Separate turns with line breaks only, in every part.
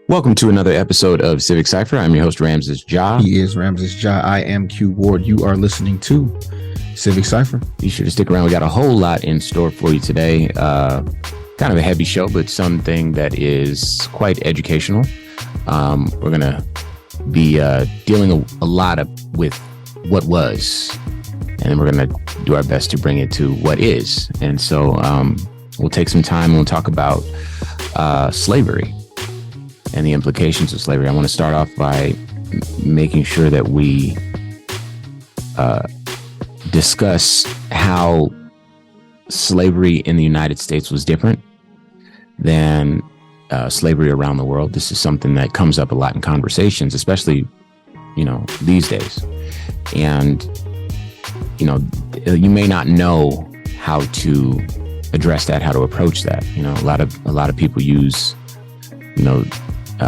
Welcome to another episode of Civic Cipher. I'm your host, Ramses Ja.
He is Ramses Ja. I am Q Ward. You are listening to Civic Cipher.
Be sure to stick around. We got a whole lot in store for you today. Kind of a heavy show, but something that is quite educational. We're going to be dealing a lot with what was, and then we're going to do our best to bring it to what is. And so we'll take some time and we'll talk about slavery and the implications of slavery. I want to start off by making sure that we discuss how slavery in the United States was different than slavery around the world. This is something that comes up a lot in conversations, especially, these days. And, you may not know how to address that, how to approach that. A lot of people use,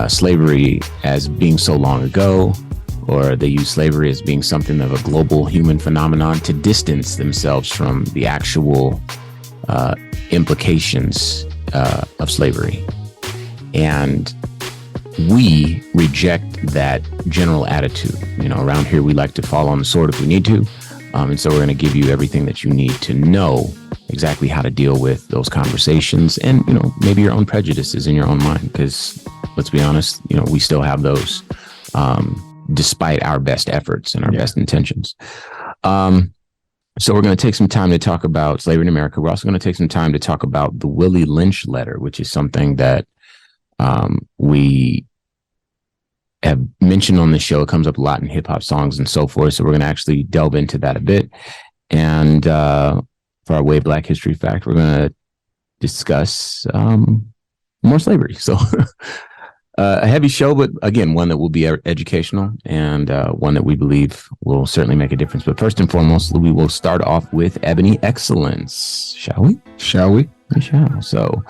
slavery as being so long ago, or they use slavery as being something of a global human phenomenon to distance themselves from the actual implications of slavery. And we reject that general attitude. Around here, we like to fall on the sword if we need to. And so we're going to give you everything that you need to know exactly how to deal with those conversations and, maybe your own prejudices in your own mind, because let's be honest, we still have those, despite our best efforts and our best intentions. So we're going to take some time to talk about slavery in America. We're also going to take some time to talk about the Willie Lynch letter, which is something that we have mentioned on the show. It comes up a lot in hip hop songs and so forth. So we're going to actually delve into that a bit. And for our Way Black History Fact, we're going to discuss more slavery. So a heavy show, but again, one that will be educational and one that we believe will certainly make a difference. But first and foremost, we will start off with Ebony Excellence. Shall we?
Shall we?
We shall. So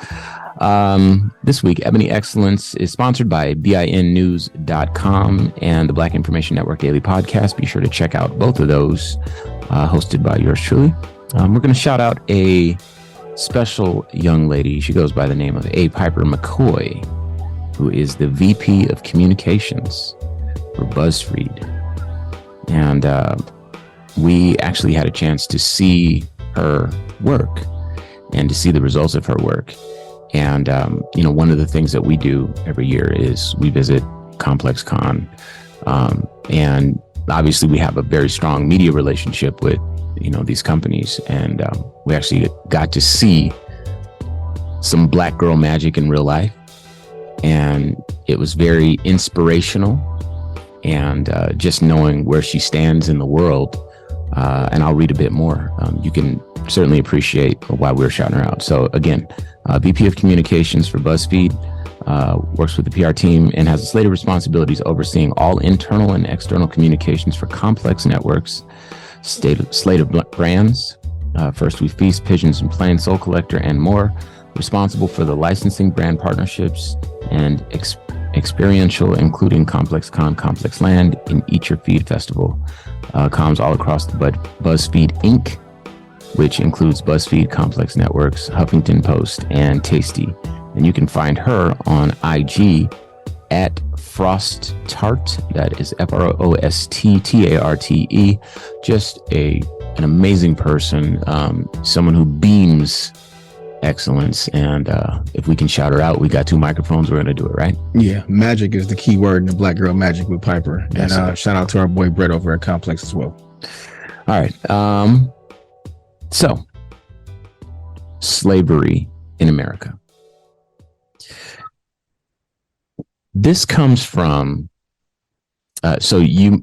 this week, Ebony Excellence is sponsored by BINnews.com and the Black Information Network Daily Podcast. Be sure to check out both of those, hosted by yours truly. We're going to shout out a special young lady. She goes by the name of A. Piper McCoy, who is the VP of Communications for BuzzFeed. And we actually had a chance to see her work and to see the results of her work. And, one of the things that we do every year is we visit Complex Con. And obviously we have a very strong media relationship with, these companies. And we actually got to see some Black girl magic in real life. And it was very inspirational, and just knowing where she stands in the world. And I'll read a bit more. You can certainly appreciate why we're shouting her out. So again, VP of Communications for BuzzFeed, works with the PR team and has a slate of responsibilities overseeing all internal and external communications for Complex Networks, slate of brands, First We Feast, Pigeons and Plain, Soul Collector, and more. Responsible for the licensing, brand partnerships, and experiential, including Complex Con, Complex Land, and Eat Your Feed Festival. Comms all across the BuzzFeed Inc., which includes BuzzFeed, Complex Networks, Huffington Post, and Tasty. And you can find her on IG at Frost Tart. That is FROSTTARTE. Just an amazing person, someone who beams excellence. And if we can shout her out, we got 2 microphones, we're going to do it, right?
Yeah, magic is the key word in the Black Girl Magic with Piper. Yes, and shout out to our boy Brett over at Complex as well.
All right. So slavery in America. This comes from so you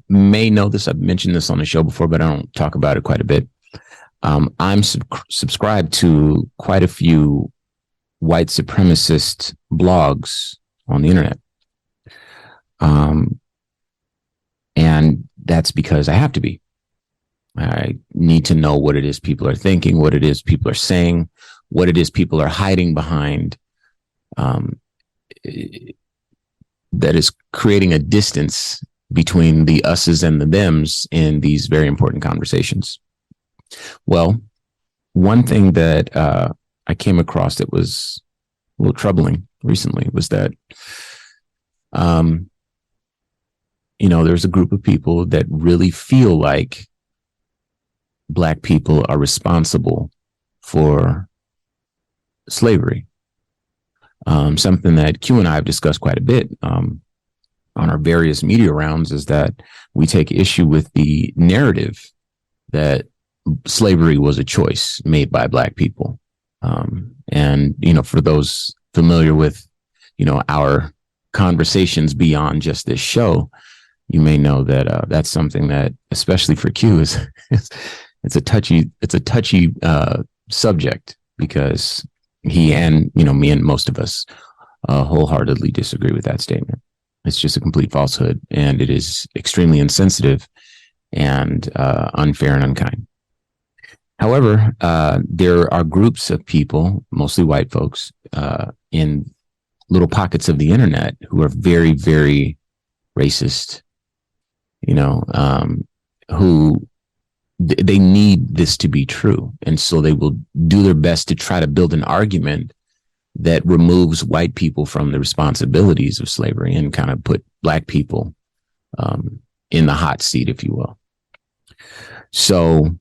may know this. I've mentioned this on the show before, but I don't talk about it quite a bit. I'm subscribed to quite a few white supremacist blogs on the internet. And that's because I have to be. I need to know what it is people are thinking, what it is people are saying, what it is people are hiding behind, that is creating a distance between the us's and the them's in these very important conversations. Well, one thing that I came across that was a little troubling recently was that, there's a group of people that really feel like Black people are responsible for slavery. Something that Q and I have discussed quite a bit on our various media rounds is that we take issue with the narrative that slavery was a choice made by Black people. And for those familiar with, our conversations beyond just this show, you may know that that's something that, especially for Q, is it's a touchy subject, because he and me and most of us wholeheartedly disagree with that statement. It's just a complete falsehood, and it is extremely insensitive and unfair and unkind. However, there are groups of people, mostly white folks, in little pockets of the internet who are very, very racist, who they need this to be true. And so they will do their best to try to build an argument that removes white people from the responsibilities of slavery and kind of put Black people in the hot seat, if you will. So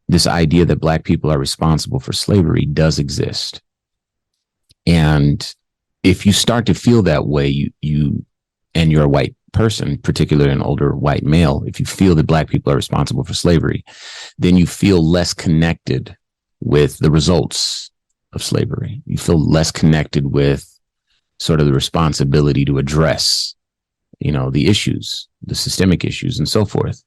this idea that Black people are responsible for slavery does exist. And if you start to feel that way, and you're a white person, particularly an older white male, if you feel that Black people are responsible for slavery, then you feel less connected with the results of slavery. You feel less connected with sort of the responsibility to address, the issues, the systemic issues and so forth.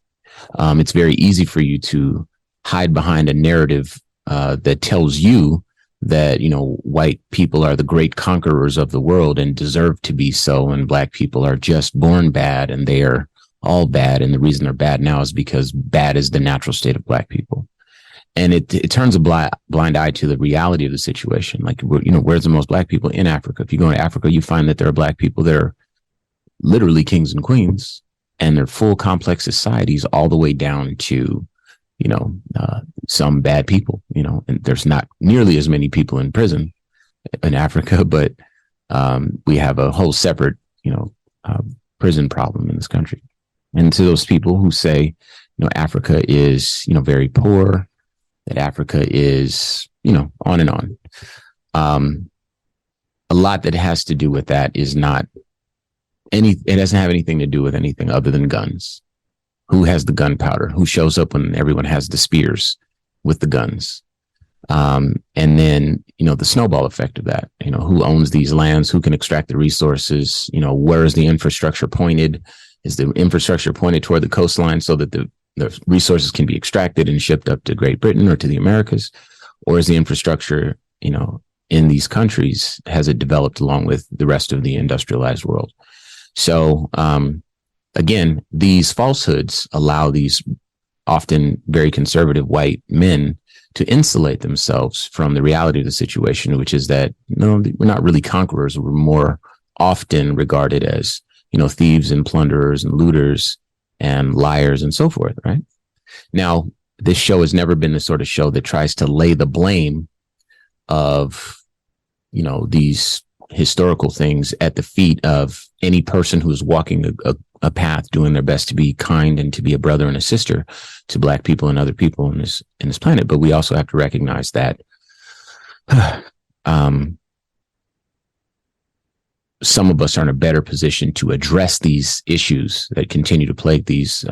It's very easy for you to hide behind a narrative that tells you that, white people are the great conquerors of the world and deserve to be so, and Black people are just born bad and they are all bad. And the reason they're bad now is because bad is the natural state of Black people. And it turns a blind eye to the reality of the situation. Like, where's the most Black people? In Africa. If you go to Africa, you find that there are Black people that are literally kings and queens, and they're full complex societies all the way down to, some bad people, and there's not nearly as many people in prison in Africa, but we have a whole separate, prison problem in this country. And to those people who say, Africa is, very poor, that Africa is, on and on. A lot that has to do with that is not it doesn't have anything to do with anything other than guns. Who has the gunpowder? Who shows up when everyone has the spears with the guns? And then, the snowball effect of that, who owns these lands, who can extract the resources, where is the infrastructure pointed? Is the infrastructure pointed toward the coastline so that the resources can be extracted and shipped up to Great Britain or to the Americas? Or is the infrastructure, in these countries, has it developed along with the rest of the industrialized world? So, again, these falsehoods allow these often very conservative white men to insulate themselves from the reality of the situation, which is that, we're not really conquerors. We're more often regarded as, thieves and plunderers and looters and liars and so forth, right? Now, this show has never been the sort of show that tries to lay the blame of, these historical things at the feet of any person who's walking a path, doing their best to be kind and to be a brother and a sister to Black people and other people in this planet. But we also have to recognize that some of us are in a better position to address these issues that continue to plague these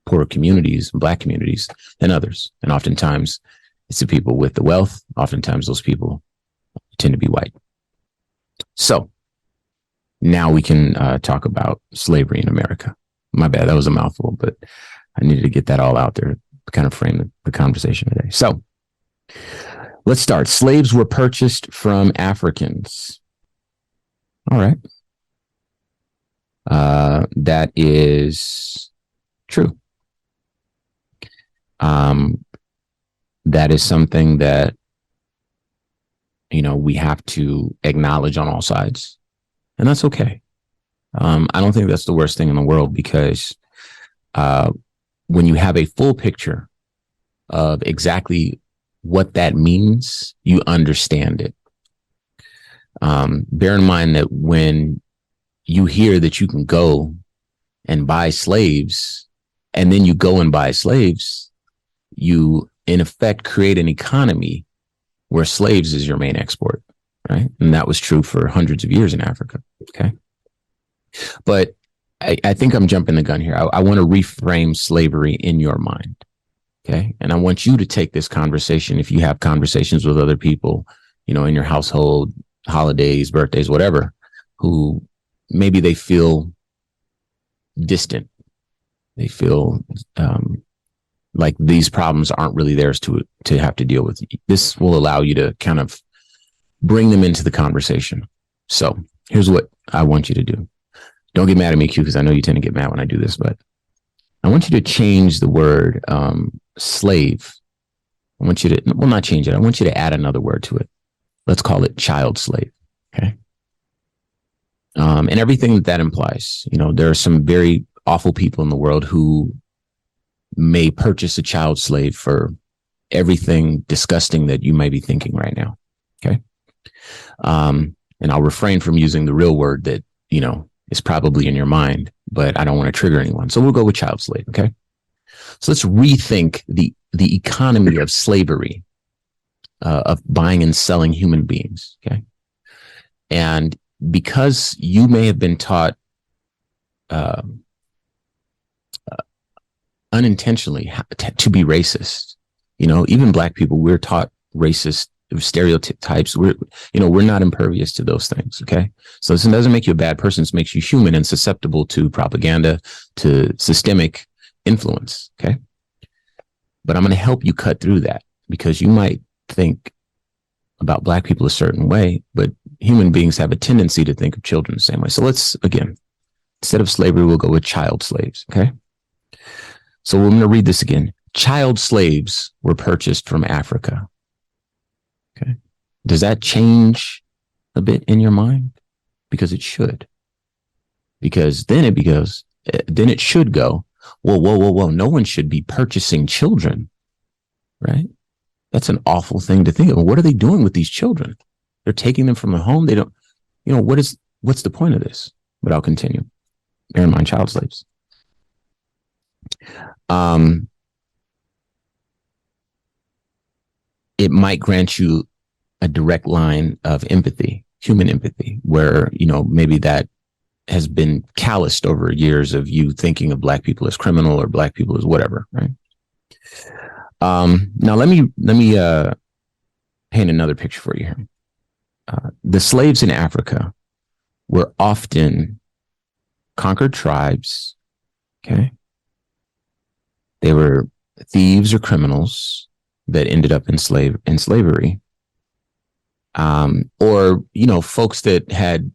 poorer communities, Black communities, than others. And oftentimes it's the people with the wealth. Oftentimes those people tend to be white. So now we can talk about slavery in America. My bad, that was a mouthful, but I needed to get that all out there to kind of frame the conversation today. So let's start. Slaves were purchased from Africans. All right. That is true. That is something that, we have to acknowledge on all sides. And that's okay. I don't think that's the worst thing in the world, because when you have a full picture of exactly what that means, you understand it. Bear in mind that when you hear that you can go and buy slaves, and then you go and buy slaves, you in effect create an economy where slaves is your main export, right? And that was true for hundreds of years in Africa. Okay. But I think I'm jumping the gun here. I want to reframe slavery in your mind. Okay. And I want you to take this conversation, if you have conversations with other people, in your household, holidays, birthdays, whatever, who maybe they feel distant. They feel like these problems aren't really theirs to have to deal with. This will allow you to kind of bring them into the conversation. So here's what I want you to do. Don't get mad at me, Q, because I know you tend to get mad when I do this, but I want you to change the word slave. I want you to, well, not change it. I want you to add another word to it. Let's call it child slave. Okay. And everything that implies, there are some very awful people in the world who may purchase a child slave for everything disgusting that you may be thinking right now. Okay. And I'll refrain from using the real word that, is probably in your mind, but I don't want to trigger anyone. So we'll go with child slave. Okay. So let's rethink the economy of slavery, of buying and selling human beings. Okay. And because you may have been taught, unintentionally to be racist, even Black people, we're taught racist stereotypes. We're not impervious to those things. Okay. So this doesn't make you a bad person. This makes you human and susceptible to propaganda, to systemic influence. Okay. But I'm going to help you cut through that, because you might think about Black people a certain way, but human beings have a tendency to think of children the same way. So let's, again, instead of slavery, we'll go with child slaves. Okay. So we're going to read this again. Child slaves were purchased from Africa. Okay. Does that change a bit in your mind? Because it should. Because then it should go, whoa. No one should be purchasing children, right? That's an awful thing to think of. What are they doing with these children? They're taking them from the home. They don't, what's the point of this? But I'll continue. Bear in mind, child slaves. It might grant you a direct line of empathy, human empathy, where, maybe that has been calloused over years of you thinking of Black people as criminal or Black people as whatever, right? Now let me paint another picture for you here. The slaves in Africa were often conquered tribes. Okay. They were thieves or criminals that ended up in slavery. Or, folks that had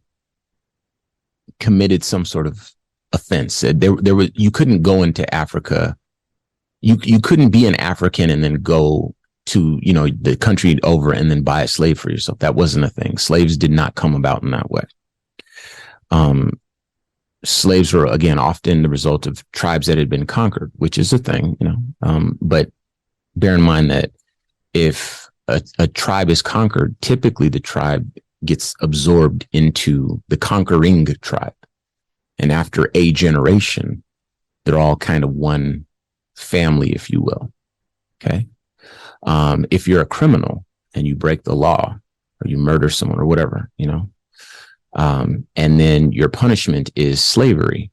committed some sort of offense. You couldn't go into Africa. You couldn't be an African and then go to, the country over and then buy a slave for yourself. That wasn't a thing. Slaves did not come about in that way. Slaves were, again, often the result of tribes that had been conquered, which is a thing, but bear in mind that if a tribe is conquered, typically the tribe gets absorbed into the conquering tribe. And after a generation, they're all kind of one family, if you will. Okay. If you're a criminal and you break the law or you murder someone or whatever, and then your punishment is slavery.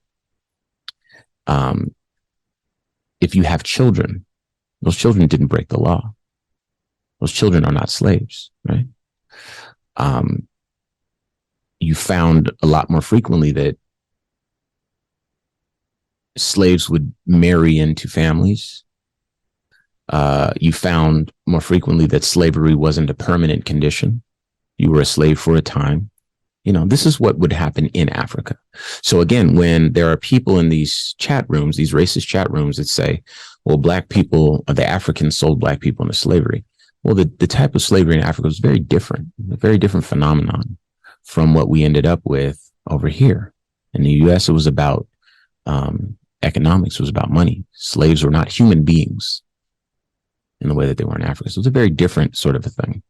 If you have children, those children didn't break the law. Those children are not slaves, right? You found a lot more frequently that slaves would marry into families. You found more frequently that slavery wasn't a permanent condition. You were a slave for a time. This is what would happen in Africa. So again, when there are people in these chat rooms, these racist chat rooms that say, well, Black people, the Africans sold Black people into slavery. Well, the type of slavery in Africa was very different, a very different phenomenon from what we ended up with over here. In the US, it was about economics, it was about money. Slaves were not human beings in the way that they were in Africa. So it was a very different sort of a thing.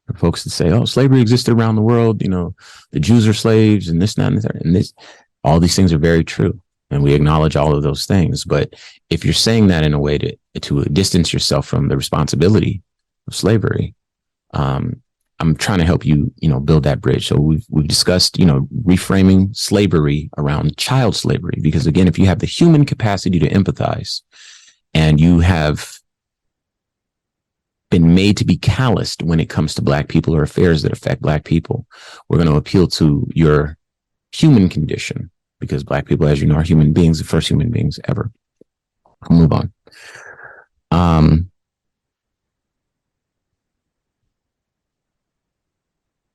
For folks that say, oh, slavery existed around the world, the Jews are slaves and this, that, and that, and this, all these things are very true. And we acknowledge all of those things. But if you're saying that in a way to distance yourself from the responsibility of slavery, I'm trying to help you, build that bridge. So we've discussed, reframing slavery around child slavery, because again, if you have the human capacity to empathize and you have been made to be calloused when it comes to Black people or affairs that affect Black people, we're going to appeal to your human condition, because Black people, as you know, are human beings, the first human beings ever. I'll move on.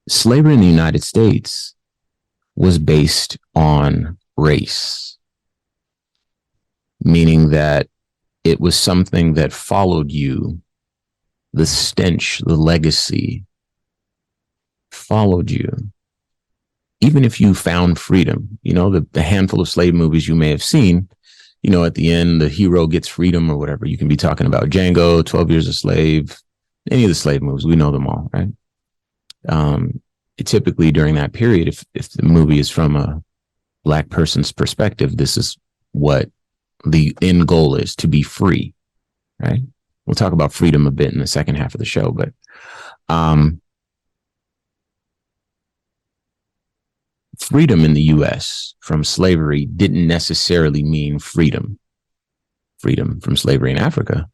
Slavery in the United States was based on race, meaning that it was something that followed you. The stench, the legacy followed you. Even if you found freedom, the handful of slave movies you may have seen, at the end, the hero gets freedom or whatever. You can be talking about Django, 12 Years a Slave, any of the slave movies. We know them all, right? Typically during that period, if the movie is from a Black person's perspective, this is what the end goal is: to be free, right? We'll talk about freedom a bit in the second half of the show, but freedom in the U.S. from slavery didn't necessarily mean freedom. Freedom from slavery in Africa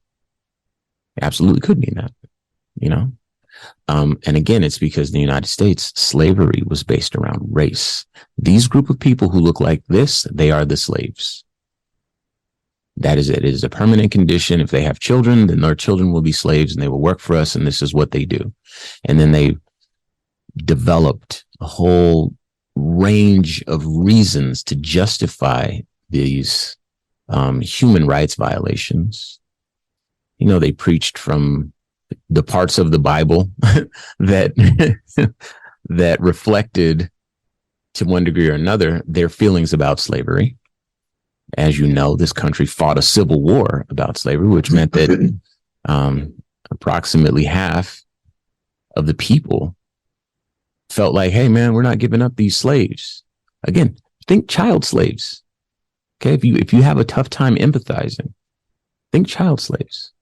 absolutely could mean that, and again, it's because in the United States, slavery was based around race. These group of people who look like this, they are the slaves. That is it. It is a permanent condition. If they have children, then their children will be slaves and they will work for us. And this is what they do. And then they developed a whole range of reasons to justify these human rights violations. They preached from the parts of the Bible that that reflected, to one degree or another, their feelings about slavery. As you know, this country fought a civil war about slavery, which meant that approximately half of the people felt like, hey, man, we're not giving up these slaves. Again, think child slaves. Okay, if you have a tough time empathizing, think child slaves.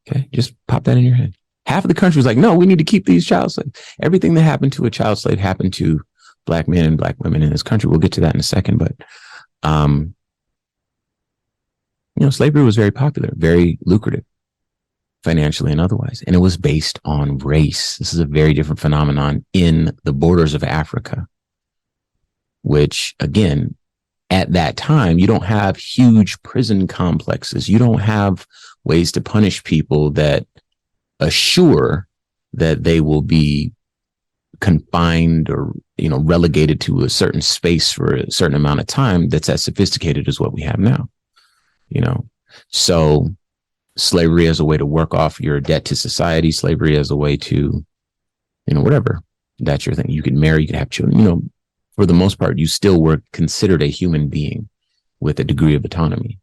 Okay, just pop that in your head. Half of the country was like, no, we need to keep these child slaves. Everything that happened to a child slave happened to Black men and Black women in this country. We'll get to that in a second, but slavery was very popular, very lucrative, financially and otherwise. And it was based on race. This is a very different phenomenon in the borders of Africa, which, again, at that time, you don't have huge prison complexes. You don't have ways to punish people that assure that they will be confined or, relegated to a certain space for a certain amount of time that's as sophisticated as what we have now. So slavery as a way to work off your debt to society, slavery as a way to, whatever, that's your thing. You could marry, you could have children, for the most part, you still were considered a human being with a degree of autonomy.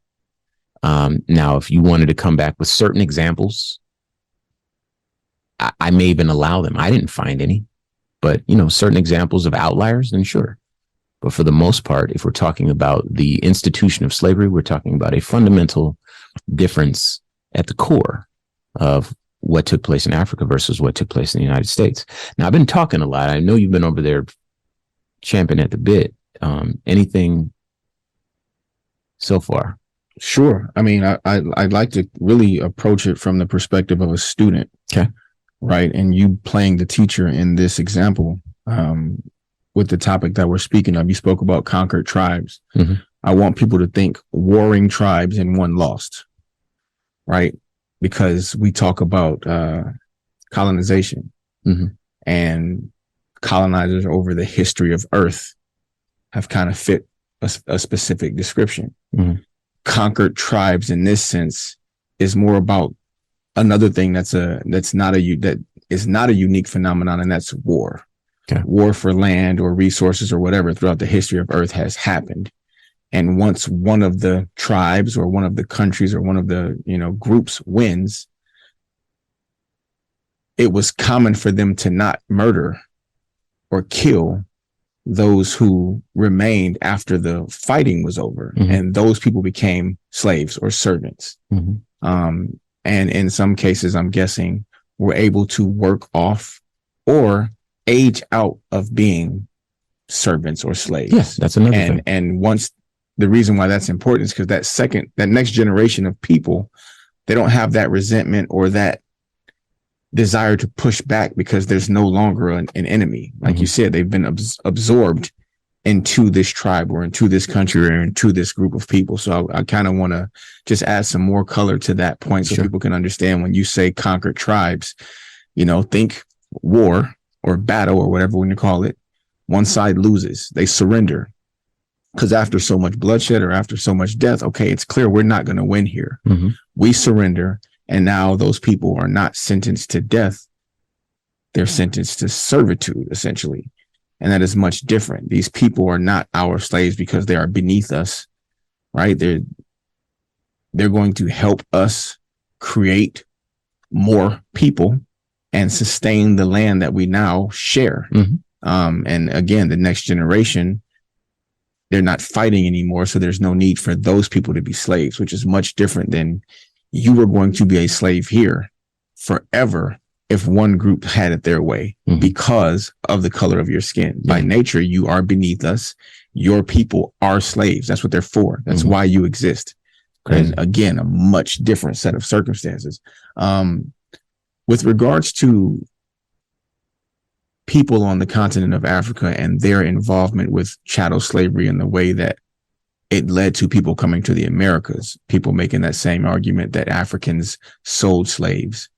Now, if you wanted to come back with certain examples, I may even allow them. I didn't find any, but, certain examples of outliers, then sure. But for the most part, if we're talking about the institution of slavery, we're talking about a fundamental difference at the core of what took place in Africa versus what took place in the United States. Now, I've been talking a lot. I know you've been over there champing at the bit. Anything so far?
Sure. I mean, I'd like to really approach it from the perspective of a student.
Okay.
Right. And you playing the teacher in this example, with the topic that we're speaking of. You spoke about conquered tribes. Mm-hmm. I want people to think warring tribes and one lost, right? Because we talk about colonization, mm-hmm. and colonizers over the history of Earth have kind of fit a specific description. Mm-hmm. Conquered tribes in this sense is more about another thing that is not a unique phenomenon, and that's war. Okay. War for land or resources or whatever throughout the history of Earth has happened. And once one of the tribes or one of the countries or one of the, groups wins, it was common for them to not murder or kill those who remained after the fighting was over. Mm-hmm. And those people became slaves or servants. Mm-hmm. And in some cases, I'm guessing, were able to work off or age out of being servants or slaves.
Yes, that's another thing.
And once, the reason why that's important is because that next generation of people, they don't have that resentment or that desire to push back because there's no longer an enemy. Like you said, they've been absorbed into this tribe or into this country or into this group of people. So I kind of want to just add some more color to that point so people can understand when you say conquered tribes, think war or battle or whatever when you call it. One side loses, they surrender. Because after so much bloodshed or after so much death, okay, it's clear we're not going to win here. Mm-hmm. We surrender. And now those people are not sentenced to death. They're sentenced to servitude, essentially. And that is much different. These people are not our slaves because they are beneath us, right? They're going to help us create more people and sustain the land that we now share. Mm-hmm. And again, the next generation, they're not fighting anymore. So there's no need for those people to be slaves, which is much different than you were going to be a slave here forever if one group had it their way because of the color of your skin. Yeah. By nature, you are beneath us. Your people are slaves. That's what they're for. That's why you exist. Crazy. And again, a much different set of circumstances. With regards to people on the continent of Africa and their involvement with chattel slavery and the way that it led to people coming to the Americas, people making that same argument that Africans sold slaves.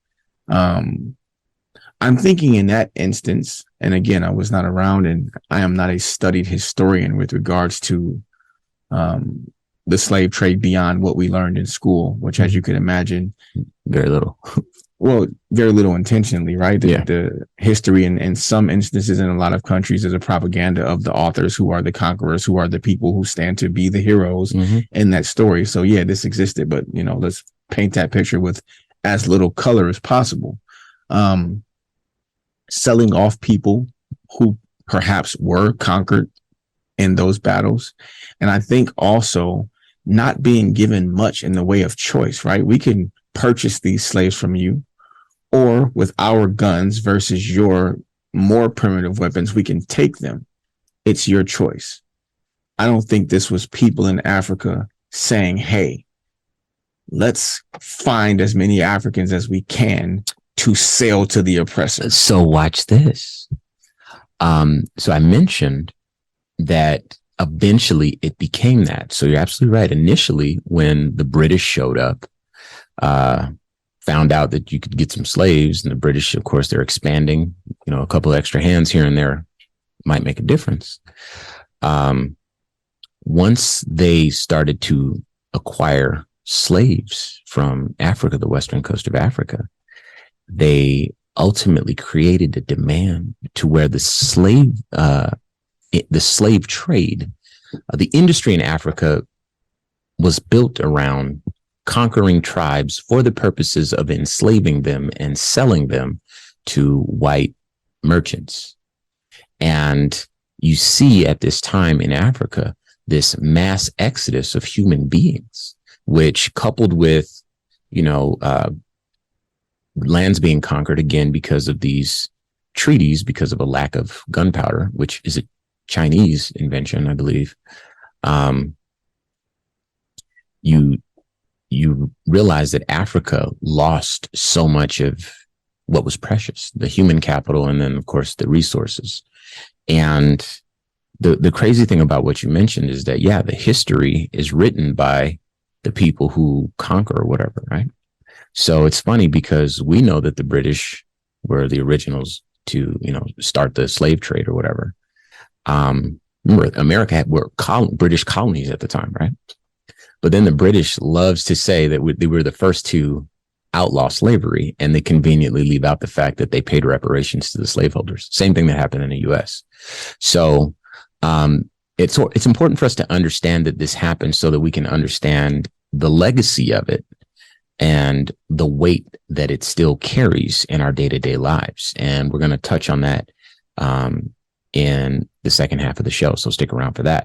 I'm thinking in that instance, and again, I was not around and I am not a studied historian with regards to the slave trade beyond what we learned in school, which, as you can imagine,
very little.
Well, very little intentionally, right? The history in some instances in a lot of countries is a propaganda of the authors who are the conquerors, who are the people who stand to be the heroes in that story. So yeah, this existed, but let's paint that picture with as little color as possible. Selling off people who perhaps were conquered in those battles. And I think also not being given much in the way of choice, right? We can purchase these slaves from you, or with our guns versus your more primitive weapons, we can take them. It's your choice. I don't think this was people in Africa saying, hey, let's find as many Africans as we can to sell to the oppressor.
So watch this. So I mentioned that eventually it became that. So you're absolutely right. Initially, when the British showed up, found out that you could get some slaves, and the British, of course, they're expanding, a couple of extra hands here and there might make a difference. Once they started to acquire slaves from Africa, the western coast of Africa, they ultimately created a demand to where the slave trade, the industry in Africa was built around conquering tribes for the purposes of enslaving them and selling them to white merchants. And you see at this time in Africa, this mass exodus of human beings, which coupled with, lands being conquered again because of these treaties, because of a lack of gunpowder, which is a Chinese invention, I believe. You realize that Africa lost so much of what was precious, the human capital, and then, of course, the resources. And the crazy thing about what you mentioned is that, yeah, the history is written by the people who conquer or whatever, right? So it's funny because we know that the British were the originals to, start the slave trade or whatever. Remember, America were British colonies at the time, right? But then the British loves to say that they were the first to outlaw slavery, and they conveniently leave out the fact that they paid reparations to the slaveholders. Same thing that happened in the U.S. So it's important for us to understand that this happened so that we can understand the legacy of it and the weight that it still carries in our day-to-day lives. And we're going to touch on that in the second half of the show. So stick around for that.